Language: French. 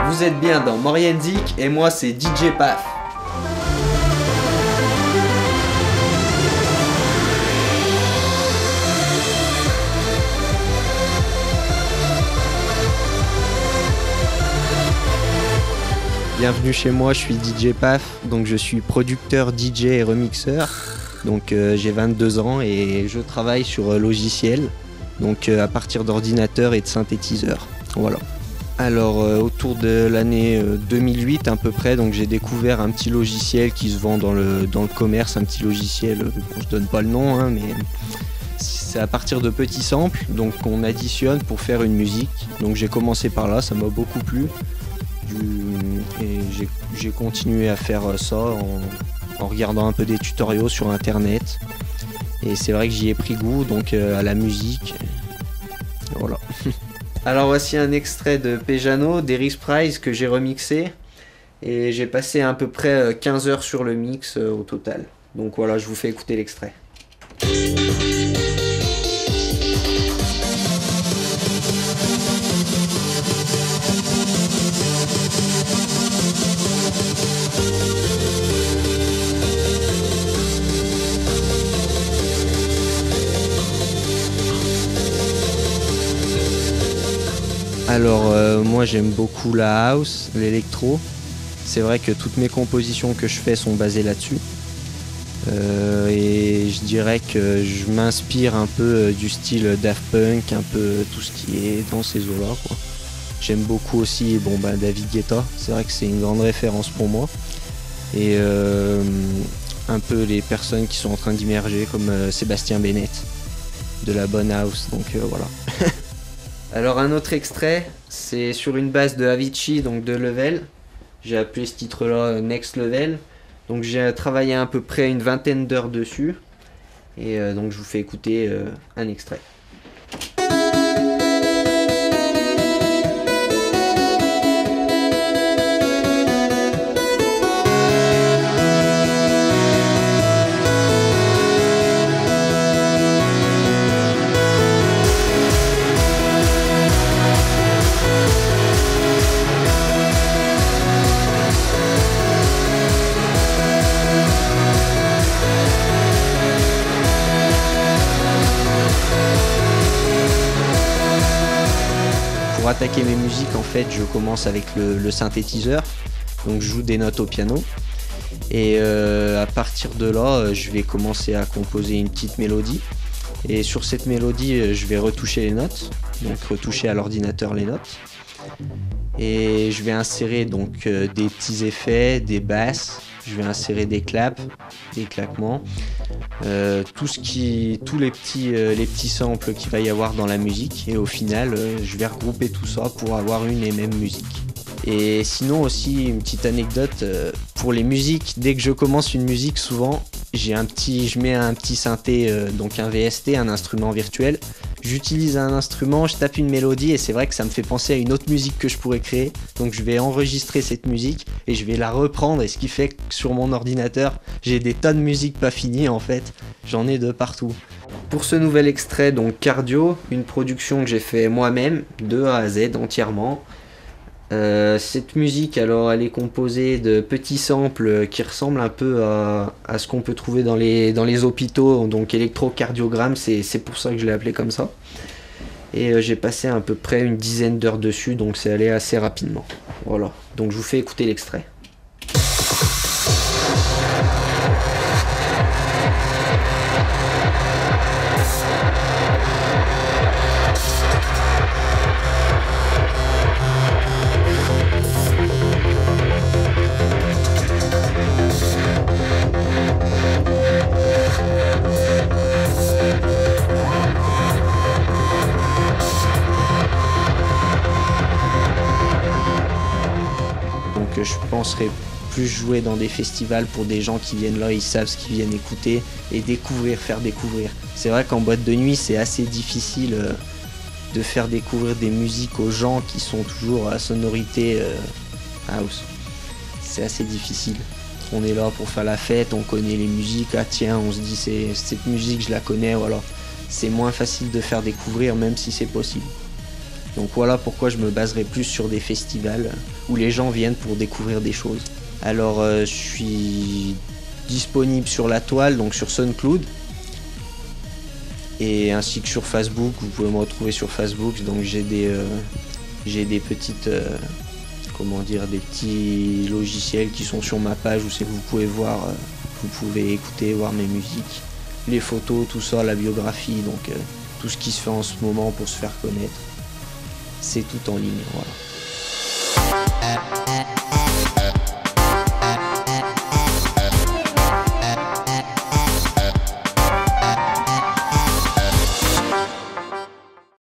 Vous êtes bien dans Morienzik et moi c'est DJ Paf. Bienvenue chez moi, je suis DJ Paf, donc je suis producteur, DJ et remixeur. Donc j'ai 22 ans et je travaille sur logiciel, donc à partir d'ordinateurs et de synthétiseurs. Voilà. Alors autour de l'année 2008 à peu près, donc j'ai découvert un petit logiciel qui se vend dans le commerce, un petit logiciel, je donne pas le nom, hein, mais c'est à partir de petits samples, donc on additionne pour faire une musique. Donc j'ai commencé par là, ça m'a beaucoup plu. Et j'ai continué à faire ça en regardant un peu des tutoriaux sur internet. Et c'est vrai que j'y ai pris goût, donc à la musique. Voilà. Alors voici un extrait de Pejano, d'Eric Price que j'ai remixé. Et j'ai passé à peu près 15 heures sur le mix au total. Donc voilà, je vous fais écouter l'extrait. Alors moi j'aime beaucoup la house, l'électro. C'est vrai que toutes mes compositions que je fais sont basées là-dessus. Et je dirais que je m'inspire un peu du style Daft Punk, un peu tout ce qui est dans ces eaux-là, quoi. J'aime beaucoup aussi David Guetta, c'est vrai que c'est une grande référence pour moi. Et un peu les personnes qui sont en train d'immerger comme Sébastien Bennett, de la bonne house, donc voilà. Alors un autre extrait, c'est sur une base de Avicii, donc de Level. J'ai appelé ce titre-là Next Level. Donc j'ai travaillé à peu près une vingtaine d'heures dessus. Et donc je vous fais écouter un extrait. Pour attaquer mes musiques, en fait, je commence avec le synthétiseur, donc je joue des notes au piano, et à partir de là, je vais commencer à composer une petite mélodie, et sur cette mélodie, je vais retoucher les notes, donc retoucher à l'ordinateur les notes, et je vais insérer donc des petits effets, des basses, je vais insérer des claps, des claquements, tous les petits samples qu'il va y avoir dans la musique, et au final je vais regrouper tout ça pour avoir une et même musique. Et sinon aussi une petite anecdote, pour les musiques, dès que je commence une musique, souvent je mets un petit synthé, donc un VST, un instrument virtuel. J'utilise un instrument, je tape une mélodie et c'est vrai que ça me fait penser à une autre musique que je pourrais créer. Donc je vais enregistrer cette musique et je vais la reprendre, et ce qui fait que sur mon ordinateur, j'ai des tas de musiques pas finies en fait. J'en ai de partout. Pour ce nouvel extrait, donc Cardio, une production que j'ai fait moi-même, de A à Z entièrement. Cette musique, alors, elle est composée de petits samples qui ressemblent un peu à ce qu'on peut trouver dans les hôpitaux, donc électrocardiogramme, c'est pour ça que je l'ai appelé comme ça. Et j'ai passé à peu près une dizaine d'heures dessus, donc c'est allé assez rapidement. Voilà, donc je vous fais écouter l'extrait. Je penserais plus jouer dans des festivals pour des gens qui viennent là, ils savent ce qu'ils viennent écouter et découvrir, faire découvrir. C'est vrai qu'en boîte de nuit, c'est assez difficile de faire découvrir des musiques aux gens qui sont toujours à sonorité house. C'est assez difficile. On est là pour faire la fête, on connaît les musiques, ah tiens, on se dit cette musique je la connais, voilà. C'est moins facile de faire découvrir même si c'est possible. Donc voilà pourquoi je me baserai plus sur des festivals où les gens viennent pour découvrir des choses. Alors je suis disponible sur la toile, donc sur SoundCloud, et ainsi que sur Facebook. Vous pouvez me retrouver sur Facebook, donc j'ai des petites des petits logiciels qui sont sur ma page où c'est que vous pouvez voir, vous pouvez écouter, voir mes musiques, les photos, tout ça, la biographie, donc tout ce qui se fait en ce moment pour se faire connaître. C'est tout en ligne, voilà.